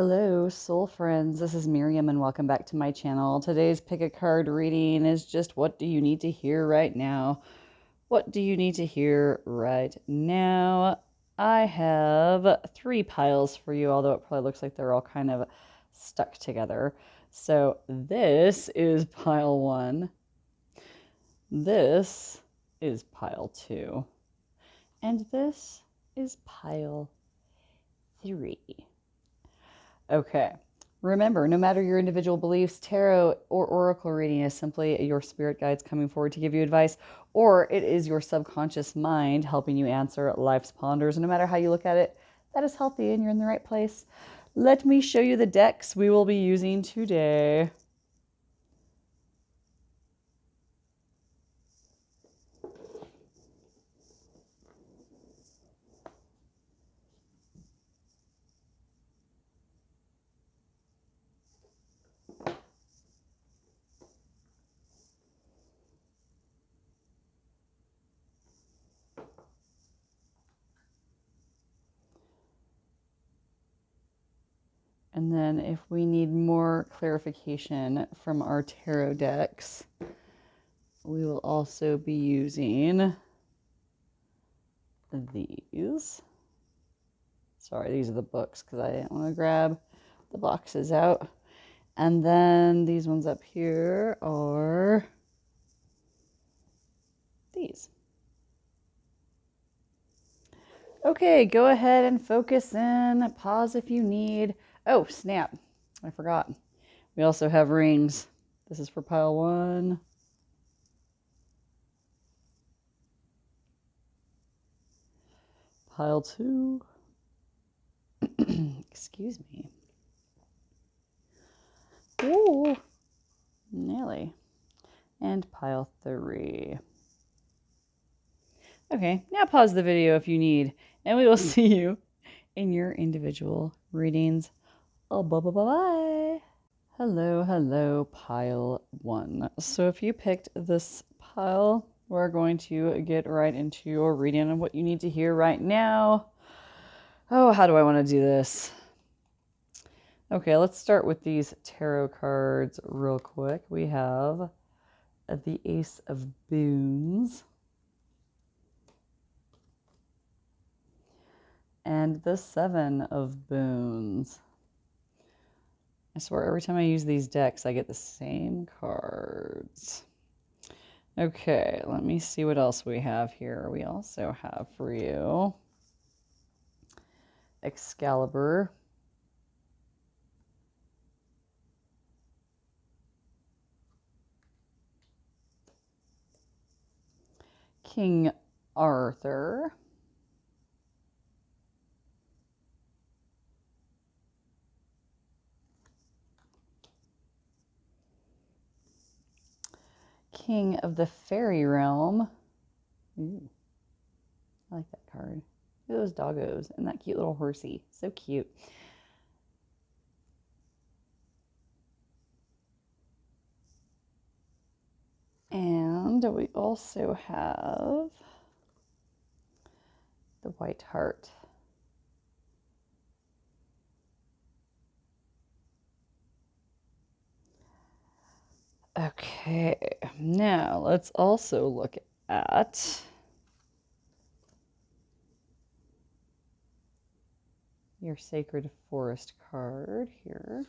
Hello, soul friends. This is Miriam, and welcome back to my channel. Today's pick a card reading is just what do you need to hear right now? What do you need to hear right now? I have 3 piles for you, although it probably looks like they're all kind of stuck together. So this is pile 1. This is pile 2. And this is pile 3. Okay. Remember, no matter your individual beliefs, tarot or oracle reading is simply your spirit guides coming forward to give you advice, or it is your subconscious mind helping you answer life's ponders. No matter how you look at it, that is healthy and you're in the right place. Let me show you the decks we will be using today. And then if we need more clarification from our tarot decks, we will also be using these. Sorry, these are the books because I didn't want to grab the boxes out. And then these ones up here are these. Okay, go ahead and focus in. Pause if you need. Oh, snap. I forgot. We also have rings. This is for pile 1. Pile 2. Excuse me. Ooh, nearly. And pile 3. Okay, now pause the video if you need, and we will see you in your individual readings. Oh, bye-bye-bye. Hello, pile 1. So if you picked this pile, we're going to get right into your reading and what you need to hear right now. Oh, how do I want to do this? Okay, let's start with these tarot cards real quick. We have the Ace of Boons and the 7 of Boons. I swear every time I use these decks, I get the same cards. Okay, let me see what else we have here. We also have for you Excalibur, King Arthur, King of the Fairy Realm. Ooh, I like that card. Look at those doggos and that cute little horsey. So cute. And we also have the White Heart. Okay, now let's also look at your Sacred Forest card here.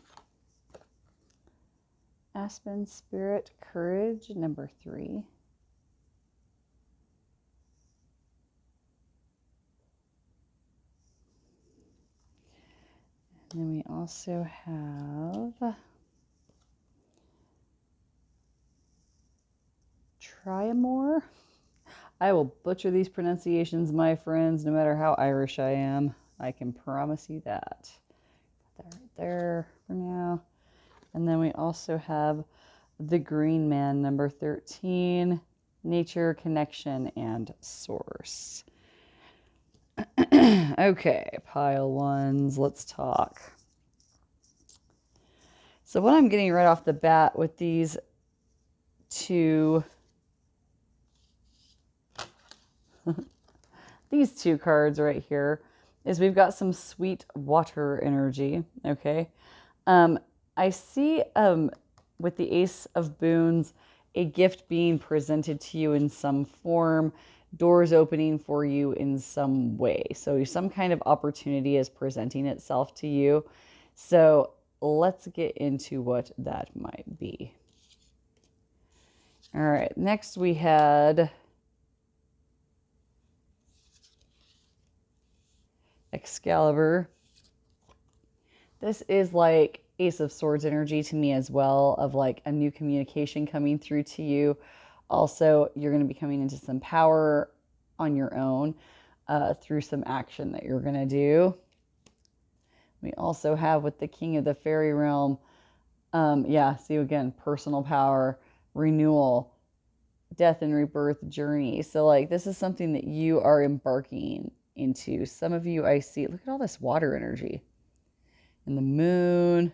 Aspen Spirit Courage, number 3. And then we also have Triamore. I will butcher these pronunciations, my friends, no matter how Irish I am. I can promise you that. Put that right there for now. And then we also have the Green Man, number 13, Nature, Connection, and Source. Okay, pile 1s, let's talk. So what I'm getting right off the bat with these 2 these 2 cards right here is we've got some sweet water energy, okay? I see with the Ace of Boons, a gift being presented to you in some form, doors opening for you in some way. So some kind of opportunity is presenting itself to you. So let's get into what that might be. All right, next we had Excalibur. This is like Ace of Swords energy to me as well, of like a new communication coming through to you. Also, you're going to be coming into some power on your own through some action that you're going to do. We also have with the King of the Fairy Realm, yeah, see again, personal power, renewal, death and rebirth journey. So like this is something that you are embarking into. Some of you I see, look at all this water energy. And the moon.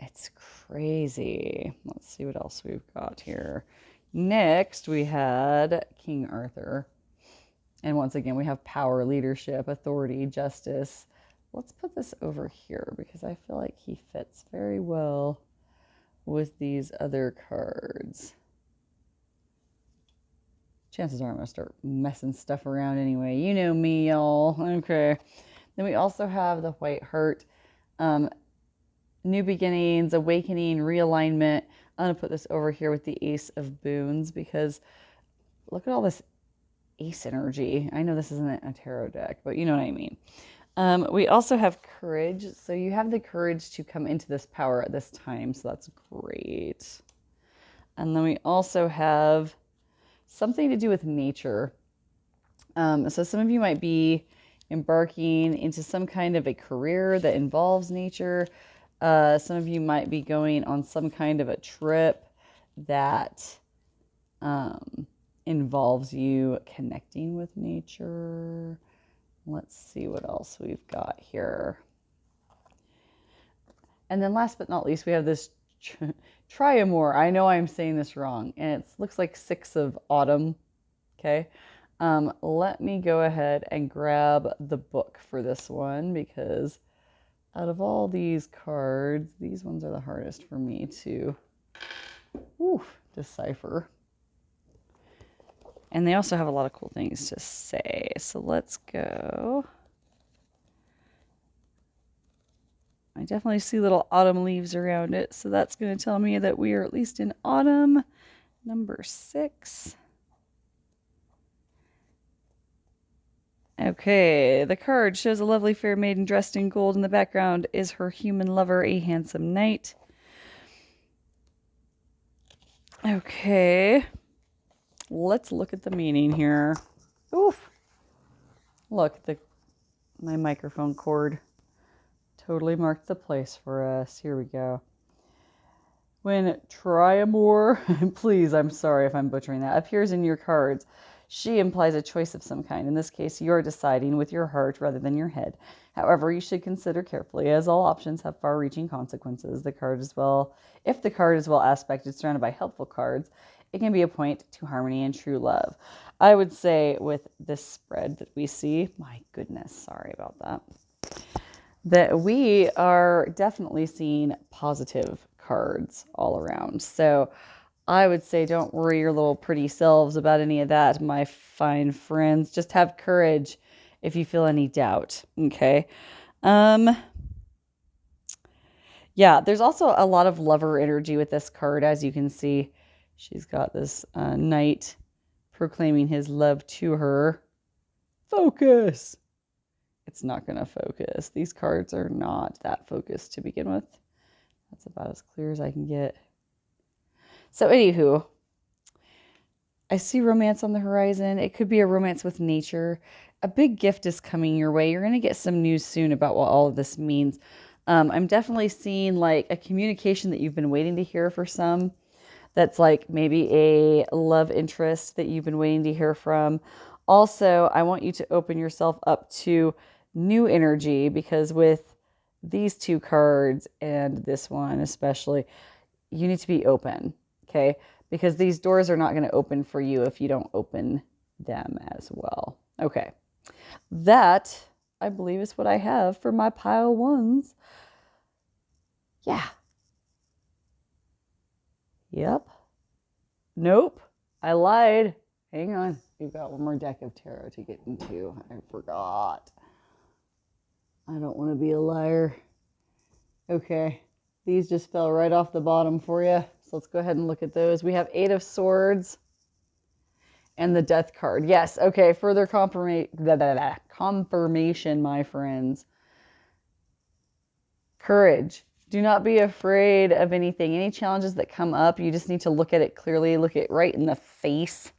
It's crazy. Let's see what else we've got here. Next, we had King Arthur. And once again, we have power, leadership, authority, justice. Let's put this over here because I feel like he fits very well with these other cards. Chances are I'm going to start messing stuff around anyway. You know me, y'all. Okay. Then we also have the White Heart. New beginnings, awakening, realignment. I'm going to put this over here with the Ace of Boons because look at all this ace energy. I know this isn't a tarot deck, but you know what I mean. We also have courage. So you have the courage to come into this power at this time. So that's great. And then we also have something to do with nature. So some of you might be embarking into some kind of a career that involves nature. Some of you might be going on some kind of a trip that involves you connecting with nature. Let's see what else we've got here. And then last but not least, we have this Triamore. I know I'm saying this wrong, and it looks like 6 of autumn. Okay. Let me go ahead and grab the book for this one because out of all these cards, these ones are the hardest for me to decipher. And they also have a lot of cool things to say. So let's go. I definitely see little autumn leaves around it. So that's going to tell me that we are at least in autumn. Number 6. Okay, the card shows a lovely fair maiden dressed in gold. In the background is her human lover, a handsome knight. Okay, let's look at the meaning here. Oof. Look, my microphone cord totally marked the place for us. Here we go. When Triamore, please, I'm sorry if I'm butchering that, appears in your cards, she implies a choice of some kind. In this case, you're deciding with your heart rather than your head. However, you should consider carefully, as all options have far-reaching consequences. If the card is well aspected, surrounded by helpful cards, it can be a point to harmony and true love. I would say with this spread that we see, my goodness, sorry about that we are definitely seeing positive cards all around. So I would say don't worry your little pretty selves about any of that, my fine friends. Just have courage if you feel any doubt, okay? Yeah, there's also a lot of lover energy with this card, as you can see. She's got this knight proclaiming his love to her. Focus! It's not going to focus. These cards are not that focused to begin with. That's about as clear as I can get. So anywho, I see romance on the horizon. It could be a romance with nature. A big gift is coming your way. You're going to get some news soon about what all of this means. I'm definitely seeing like a communication that you've been waiting to hear for some. That's like maybe a love interest that you've been waiting to hear from. Also, I want you to open yourself up to new energy because with these 2 cards and this one especially, you need to be open, okay? Because these doors are not going to open for you if you don't open them as well. Okay, That, I believe, is what I have for my pile ones. Yeah. Yep. Nope. I lied. Hang on. We've got one more deck of tarot to get into. I forgot. I don't want to be a liar. Okay. These just fell right off the bottom for you. So let's go ahead and look at those. We have 8 of Swords and the Death card. Yes. Okay. Further confirmation, my friends. Courage. Do not be afraid of anything. Any challenges that come up, you just need to look at it clearly, look it right in the face,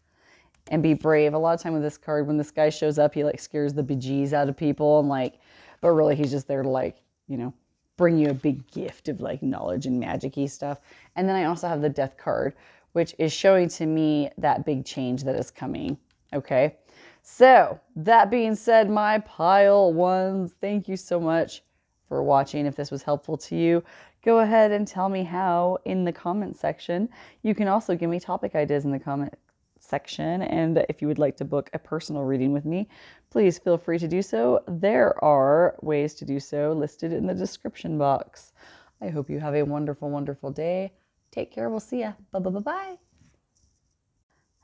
and be brave. A lot of time with this card, when this guy shows up, he like scares the bejeez out of people, and like, but really he's just there to like, you know, bring you a big gift of like knowledge and magic-y stuff. And then I also have the Death card, which is showing to me that big change that is coming. Okay. So that being said, my pile ones, thank you so much for watching. If this was helpful to you, go ahead and tell me how in the comment section. You can also give me topic ideas in the comment section, and if you would like to book a personal reading with me, please feel free to do so. There are ways to do so listed in the description box. I hope you have a wonderful, wonderful day. Take care. We'll see ya. Bye.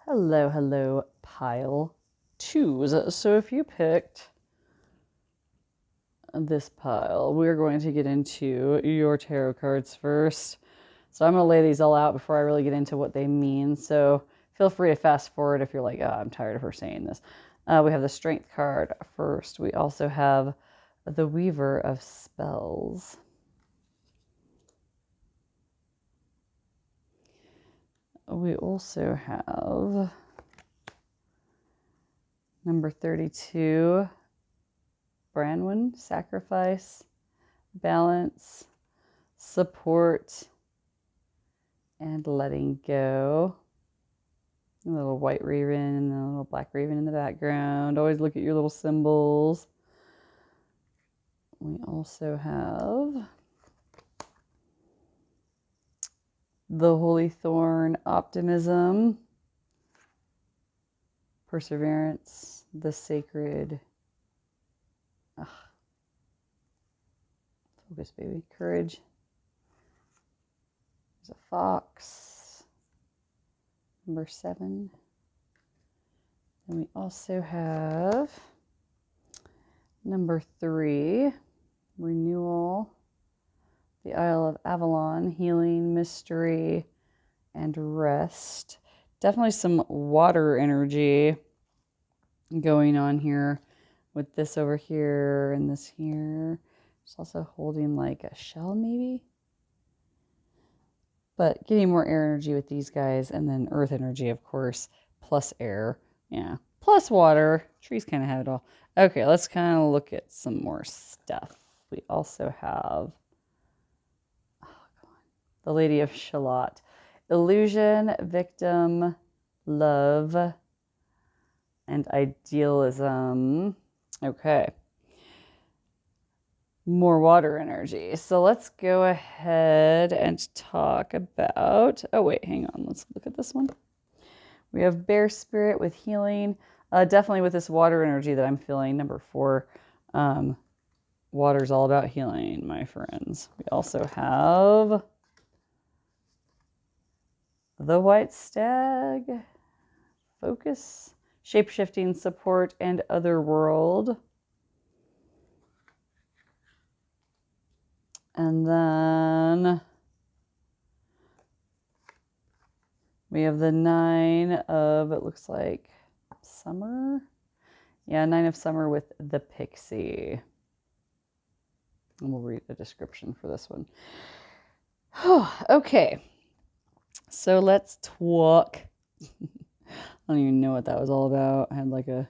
Hello, pile twos. So if you picked this pile, we're going to get into your tarot cards first. So I'm going to lay these all out before I really get into what they mean. So feel free to fast forward if you're like, oh, I'm tired of her saying this. We have the Strength card first. We also have the Weaver of Spells. We also have number 32, Branwen, Sacrifice, Balance, Support, and Letting Go. A little white raven and a little black raven in the background. Always look at your little symbols. We also have the Holy Thorn, Optimism, Perseverance, the Sacred, focus baby, Courage. There's a fox, number 7. Then we also have number 3, Renewal, the Isle of Avalon, Healing, Mystery, and Rest. Definitely some water energy going on here with this over here and this here. It's also holding like a shell maybe. But getting more air energy with these guys, and then earth energy, of course, plus air. Yeah, plus water. Trees kind of have it all. Okay, let's kind of look at some more stuff. We also have the Lady of Shalott. Illusion, Victim, Love, and Idealism. Okay. More water energy. So let's go ahead and talk about... Oh, wait, hang on. Let's look at this one. We have Bear Spirit with Healing. Definitely with this water energy that I'm feeling. Number 4. Water's all about healing, my friends. We also have the White Stag, Focus, Shapeshifting, Support, and Otherworld. And then we have the 9 of, it looks like, Summer. Yeah, 9 of Summer with the Pixie. And we'll read the description for this one. Okay. So let's talk. I don't even know what that was all about. I had like a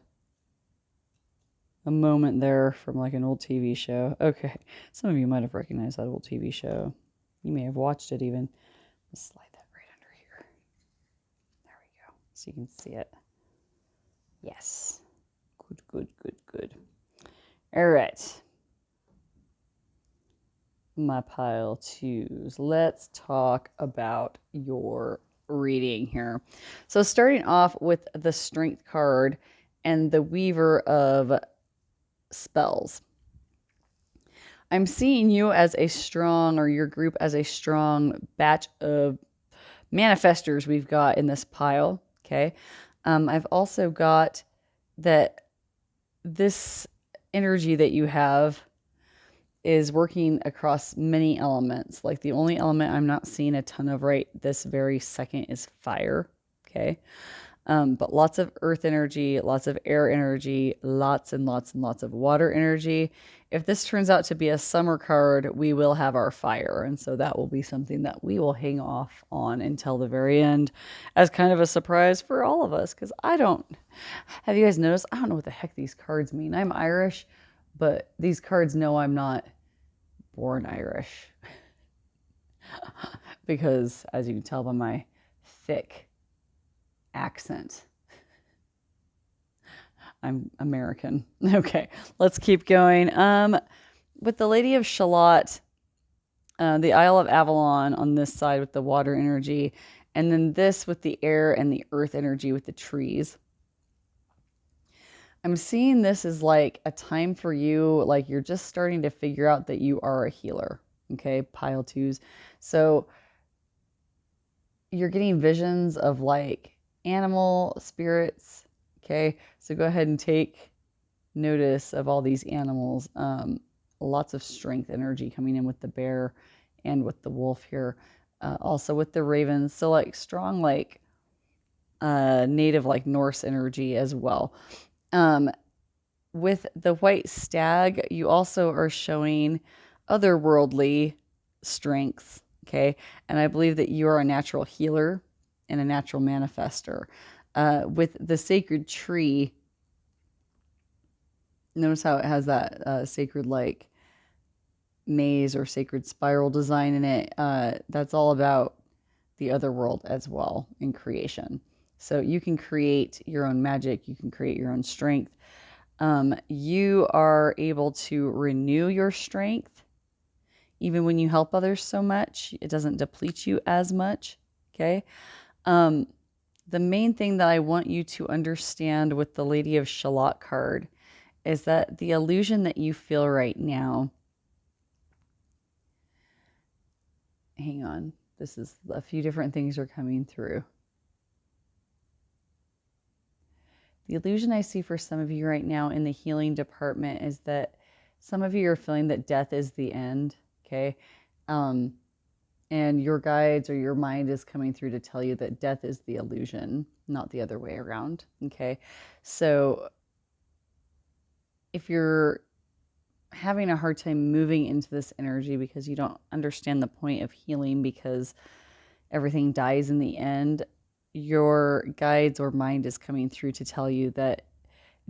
moment there from like an old TV show. Okay. Some of you might have recognized that old TV show. You may have watched it even. Let's slide that right under here. There we go. So you can see it. Yes. Good. All right. My pile twos. Let's talk about your reading here. So starting off with the Strength card, and the weaver of spells. I'm seeing you as a strong, or your group as a strong batch of manifestors we've got in this pile. Okay. I've also got that this energy that you have is working across many elements. Like the only element I'm not seeing a ton of right this very second is fire. Okay. But lots of earth energy, lots of air energy, lots and lots and lots of water energy. If this turns out to be a summer card, we will have our fire. And so that will be something that we will hang off on until the very end as kind of a surprise for all of us. Because have you guys noticed? I don't know what the heck these cards mean. I'm Irish, but these cards know I'm not born Irish. Because as you can tell by my thick accent, I'm American. Okay, let's keep going. With the Lady of Shalott, the Isle of Avalon on this side with the water energy, and then this with the air and the earth energy with the trees. I'm seeing this as like a time for you, like you're just starting to figure out that you are a healer. Okay, pile twos. So you're getting visions of like animal spirits. Okay, so go ahead and take notice of all these animals. Lots of strength energy coming in with the bear and with the wolf here. Also with the ravens. So like strong, like native, like Norse energy as well. With the white stag, you also are showing otherworldly strengths. Okay. And I believe that you are a natural healer and a natural manifester. With the sacred tree, notice how it has that sacred like maze or sacred spiral design in it. That's all about the other world as well in creation. So you can create your own magic. You can create your own strength. You are able to renew your strength. Even when you help others so much, it doesn't deplete you as much. Okay. The main thing that I want you to understand with the Lady of Shalott card is that the illusion that you feel right now, hang on, this is a few different things are coming through. The illusion I see for some of you right now in the healing department is that some of you are feeling that death is the end, okay? And your guides or your mind is coming through to tell you that death is the illusion, not the other way around, okay? So if you're having a hard time moving into this energy because you don't understand the point of healing because everything dies in the end, your guides or mind is coming through to tell you that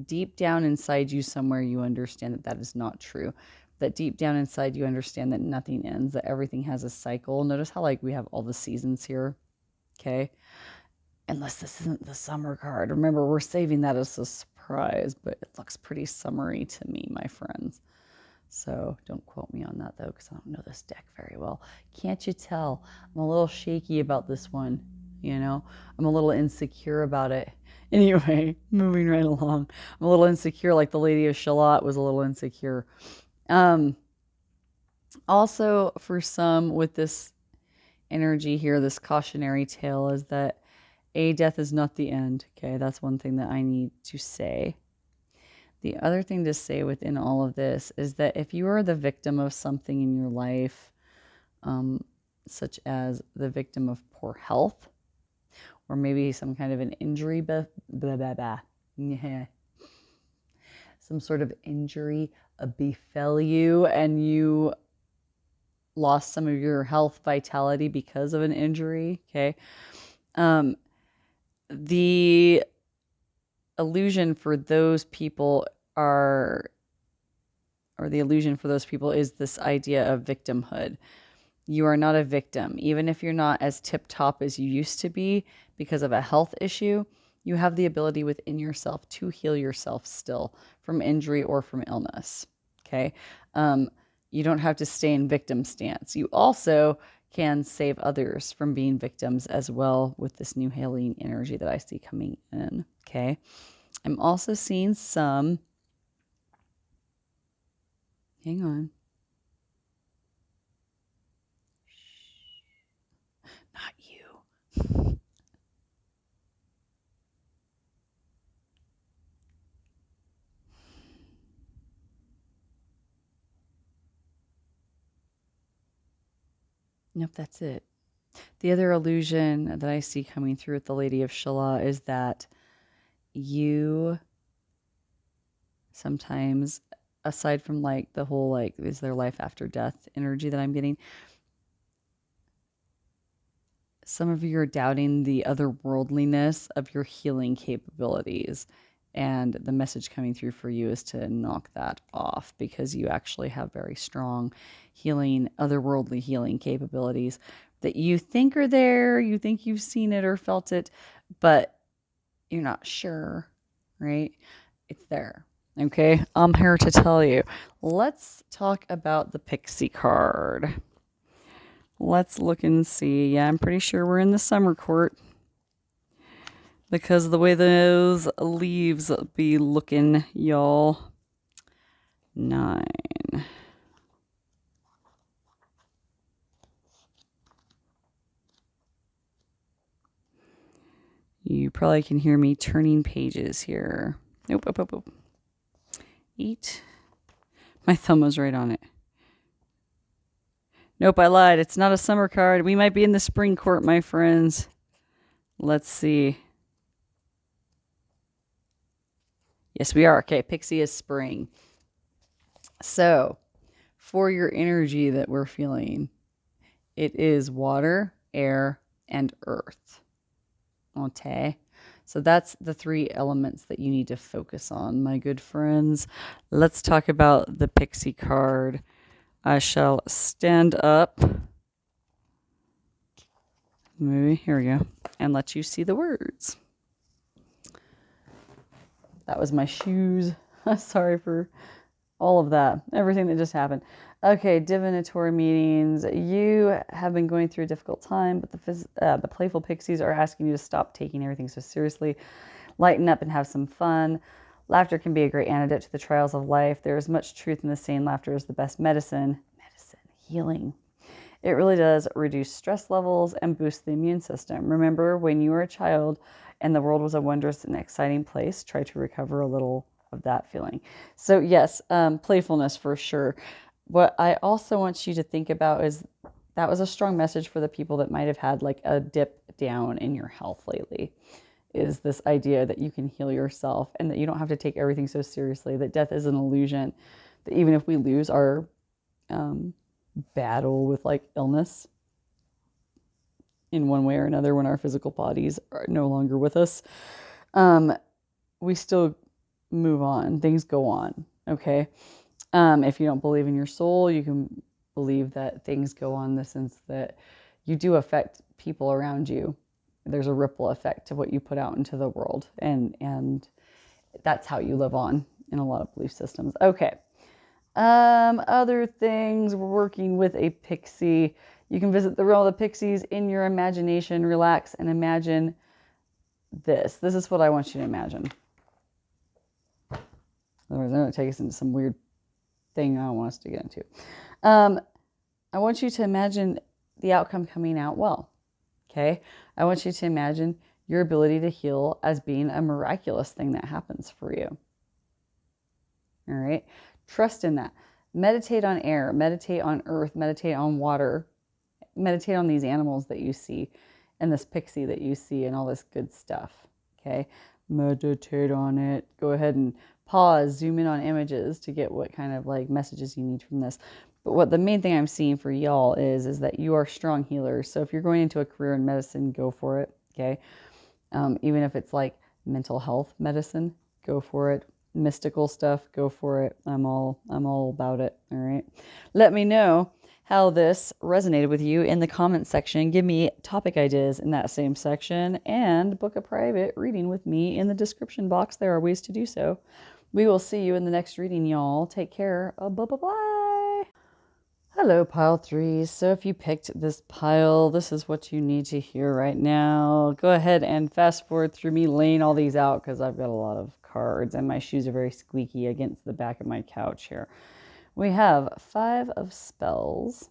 deep down inside you somewhere you understand that that is not true. That deep down inside you understand that nothing ends, that everything has a cycle. Notice how like we have all the seasons here, okay? Unless this isn't the summer card. Remember, we're saving that as a surprise, but it looks pretty summery to me, my friends. So don't quote me on that though, because I don't know this deck very well. Can't you tell? I'm a little shaky about this one, you know? I'm a little insecure about it. Anyway, moving right along. I'm a little insecure like the Lady of Shalott was a little insecure. Also, for some with this energy here, this cautionary tale is that death is not the end. Okay, that's one thing that I need to say. The other thing to say within all of this is that if you are the victim of something in your life, such as the victim of poor health, or maybe some kind of an injury, some sort of injury befell you and you lost some of your health vitality because of an injury, okay? The illusion for those people is this idea of victimhood. You are not a victim. Even if you're not as tip-top as you used to be because of a health issue, you have the ability within yourself to heal yourself still from injury or from illness, okay? You don't have to stay in victim stance. You also can save others from being victims as well with this new healing energy that I see coming in, okay? I'm also seeing some, hang on. Not you. Nope, that's it. The other illusion that I see coming through with the Lady of Shala is that you sometimes, aside from like the whole like, is there life after death energy that I'm getting, some of you are doubting the otherworldliness of your healing capabilities. And the message coming through for you is to knock that off, because you actually have very strong healing, otherworldly healing capabilities that you think are there. You think you've seen it or felt it, but you're not sure, right? It's there. Okay, I'm here to tell you. Let's talk about the pixie card. Let's look and see. Yeah, I'm pretty sure we're in the summer court, because of the way those leaves be looking, y'all. 9. You probably can hear me turning pages here. Nope, 8. My thumb was right on it. Nope, I lied. It's not a summer card. We might be in the spring court, my friends. Let's see. Yes, we are. Okay, pixie is spring. So, for your energy that we're feeling, it is water, air, and earth. Okay. So that's the 3 elements that you need to focus on, my good friends. Let's talk about the pixie card. I shall stand up. Maybe, here we go. And let you see the words. That was my shoes. Sorry for all of that. Everything that just happened. Okay, divinatory meetings. You have been going through a difficult time, but the playful pixies are asking you to stop taking everything so seriously. Lighten up and have some fun. Laughter can be a great antidote to the trials of life. There is much truth in the saying laughter is the best medicine. Healing. It really does reduce stress levels and boost the immune system. Remember when you were a child and the world was a wondrous and exciting place? Try to recover a little of that feeling. So yes, playfulness for sure. What I also want you to think about is that was a strong message for the people that might have had like a dip down in your health lately, is this idea that you can heal yourself and that you don't have to take everything so seriously, that death is an illusion, that even if we lose our battle with like illness in one way or another, when our physical bodies are no longer with us, we still move on. Things go on. Okay. If you don't believe in your soul, you can believe that things go on in the sense that you do affect people around you. There's a ripple effect to what you put out into the world, and that's how you live on in a lot of belief systems. Okay. Other things, we're working with a pixie. You can visit the realm of the pixies in your imagination. Relax and imagine this. This is what I want you to imagine. Otherwise, I'm going to take us into some weird thing I don't want us to get into. I want you to imagine the outcome coming out well. Okay? I want you to imagine your ability to heal as being a miraculous thing that happens for you. All right? Trust in that. Meditate on air, meditate on earth, meditate on water, meditate on these animals that you see and this pixie that you see and all this good stuff. Okay? Meditate on it. Go ahead and pause, zoom in on images to get what kind of like messages you need from this. But what the main thing I'm seeing for y'all is that you are strong healers. So if you're going into a career in medicine, go for it. Okay? Even if it's like mental health medicine, go for it. Mystical stuff, go for it. I'm all about it. All right. Let me know how this resonated with you in the comments section. Give me topic ideas in that same section, and book a private reading with me in the description box. There are ways to do so. We will see you in the next reading, y'all. Take care. Bye. Hello, pile 3. So if you picked this pile, this is what you need to hear right now. Go ahead and fast forward through me laying all these out, because I've got a lot of cards, and my shoes are very squeaky against the back of my couch here. We have 5 of Spells,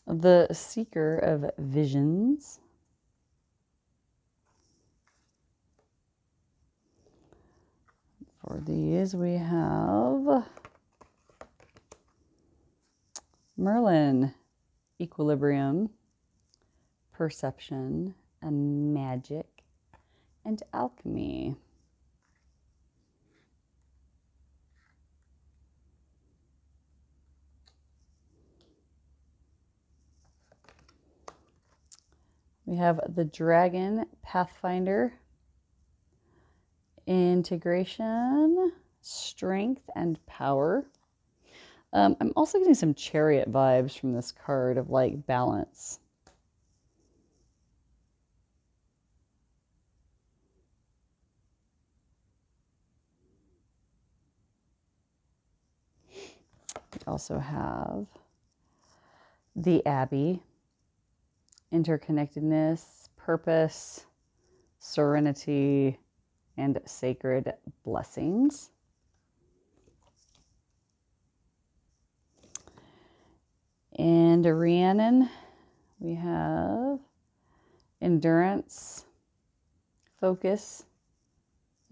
the Seeker of Visions, for these we have Merlin, Equilibrium, Perception, and Magic, and Alchemy. We have the Dragon, Pathfinder, Integration, Strength, and Power. I'm also getting some Chariot vibes from this card of like balance. We also have the Abbey, Interconnectedness, Purpose, Serenity, and Sacred Blessings. And Rhiannon, we have Endurance, Focus,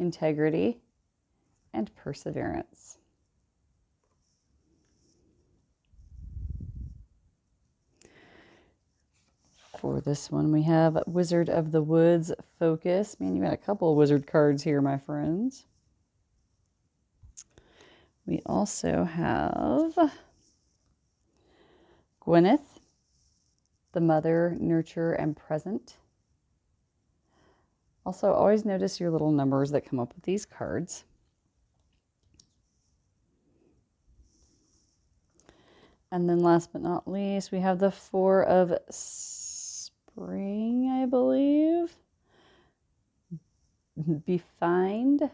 Integrity, and Perseverance. For this one, we have Wizard of the Woods, Focus. Man, you got a couple of wizard cards here, my friends. We also have Gwyneth, the Mother, Nurture, and Present. Also, always notice your little numbers that come up with these cards. And then last but not least, we have the 4 of Spring, I believe. Befind.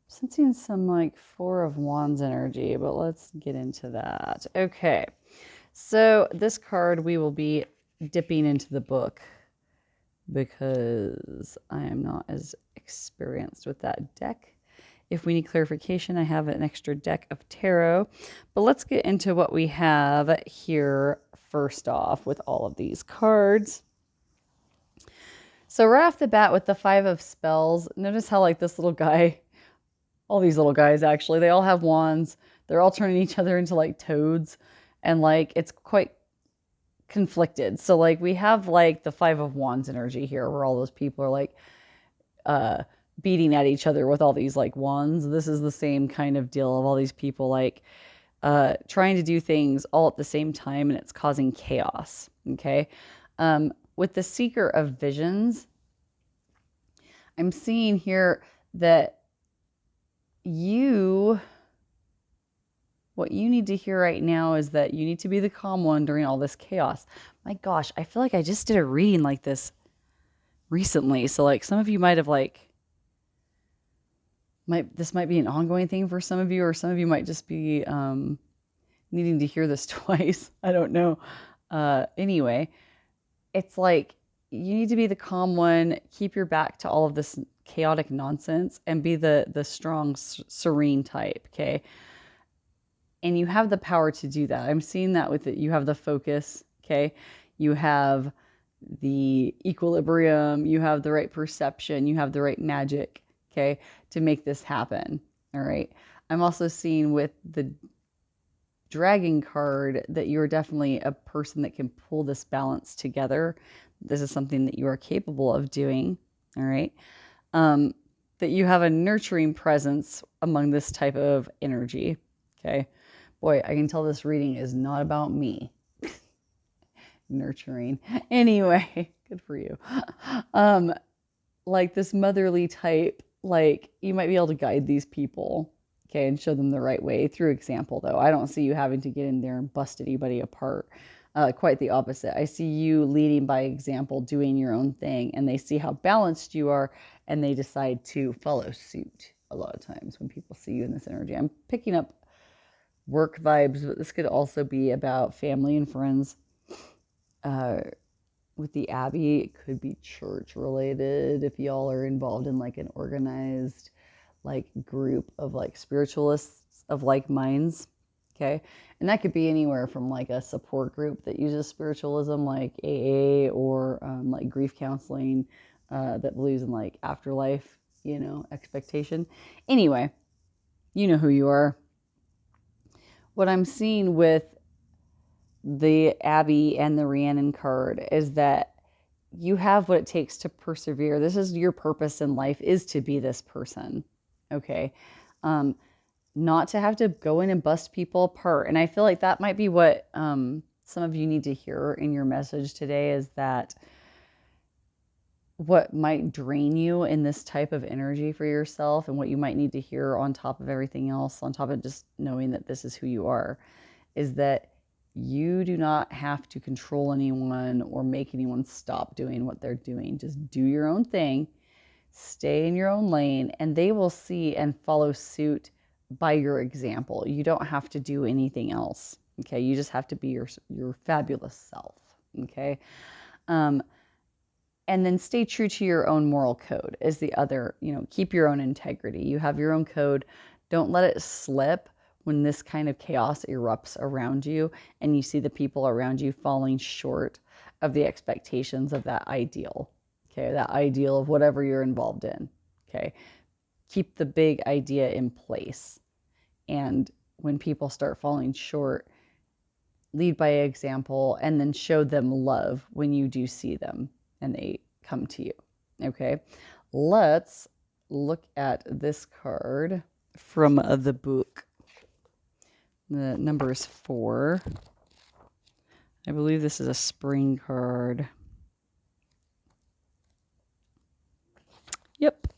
Sensing some like 4 of Wands energy, but let's get into that. Okay, so this card we will be dipping into the book because I am not as experienced with that deck. If we need clarification, I have an extra deck of tarot. But let's get into what we have here first off with all of these cards. So right off the bat with the 5 of Spells, notice how like this little guy, all these little guys actually, they all have wands. They're all turning each other into like toads. And like it's quite conflicted. So like we have like the 5 of Wands energy here where all those people are like beating at each other with all these like wands. This is the same kind of deal of all these people like trying to do things all at the same time, and it's causing chaos. Okay. With the Seeker of Visions, I'm seeing here that what you need to hear right now is that you need to be the calm one during all this chaos. My gosh, I feel like I just did a reading like this recently. So like some of you might have like, this might be an ongoing thing for some of you, or some of you might just be needing to hear this twice. I don't know. Anyway, it's like you need to be the calm one, keep your back to all of this chaotic nonsense, and be the strong, serene type, okay? And you have the power to do that. I'm seeing that with it. You have the focus, okay? You have the equilibrium, you have the right perception, you have the right magic, okay, to make this happen, all right? I'm also seeing with the Dragon card that you're definitely a person that can pull this balance together. This is something that you are capable of doing, all right? That you have a nurturing presence among this type of energy, okay? Boy, I can tell this reading is not about me. Nurturing. Anyway, good for you. Like this motherly type, like you might be able to guide these people, okay, and show them the right way through example, though. I don't see you having to get in there and bust anybody apart. Quite the opposite. I see you leading by example, doing your own thing, and they see how balanced you are, and they decide to follow suit a lot of times when people see you in this energy. I'm picking up work vibes, but this could also be about family and friends. With the Abbey, it could be church related if y'all are involved in like an organized like group of like spiritualists of like minds. Okay. And that could be anywhere from like a support group that uses spiritualism, like AA, or like grief counseling that believes in like afterlife, expectation. Anyway, you know who you are. What I'm seeing with the Abbey and the Rhiannon card is that you have what it takes to persevere. This is your purpose in life, is to be this person. Okay. Not to have to go in and bust people apart. And I feel like that might be what some of you need to hear in your message today, is that what might drain you in this type of energy for yourself, and what you might need to hear on top of everything else, on top of just knowing that this is who you are, is that you do not have to control anyone or make anyone stop doing what they're doing. Just do your own thing, stay in your own lane, and they will see and follow suit by your example. You don't have to do anything else. Okay. You just have to be your fabulous self. Okay. And then stay true to your own moral code is the other, keep your own integrity. You have your own code. Don't let it slip when this kind of chaos erupts around you and you see the people around you falling short of the expectations of that ideal. Okay, that ideal of whatever you're involved in. Okay, keep the big idea in place. And when people start falling short, lead by example, and then show them love when you do see them and they come to you. Okay, let's look at this card from the book. The number is 4. I believe this is a spring card. Yep.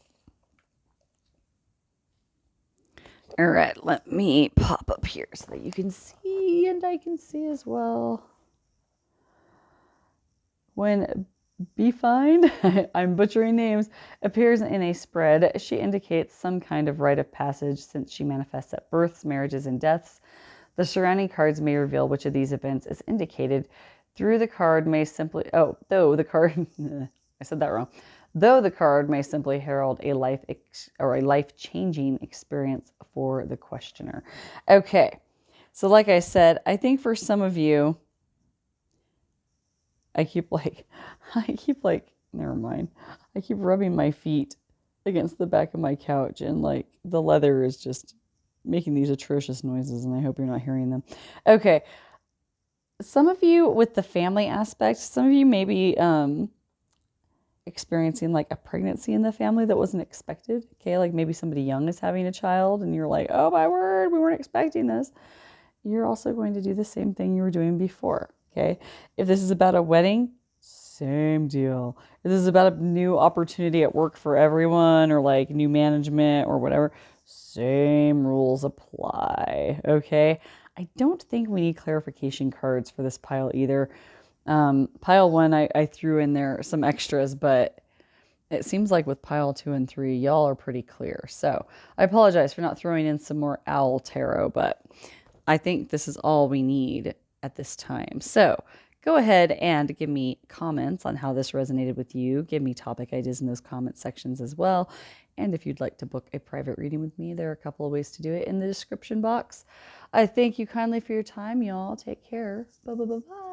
All right, let me pop up here so that you can see and I can see as well. When Be Fine, I'm butchering names, appears in a spread, she indicates some kind of rite of passage since she manifests at births, marriages, and deaths. The surrounding cards may reveal which of these events is indicated. Though the card may simply herald a life-changing experience for the questioner. Okay, so like I said, I think for some of you, I keep rubbing my feet against the back of my couch, and like the leather is just making these atrocious noises, and I hope you're not hearing them. Okay. Some of you with the family aspect, some of you may be experiencing like a pregnancy in the family that wasn't expected. Okay, like maybe somebody young is having a child and you're like, oh my word, we weren't expecting this. You're also going to do the same thing you were doing before. Okay, if this is about a wedding, same deal. If this is about a new opportunity at work for everyone, or like new management or whatever, same rules apply. Okay, I don't think we need clarification cards for this pile either. Pile 1, I threw in there some extras, but it seems like with pile 2 and 3, y'all are pretty clear. So I apologize for not throwing in some more owl tarot, but I think this is all we need at this time. So go ahead and give me comments on how this resonated with you. Give me topic ideas in those comment sections as well. And if you'd like to book a private reading with me, there are a couple of ways to do it in the description box. I thank you kindly for your time, y'all. Take care. Bye-bye-bye-bye.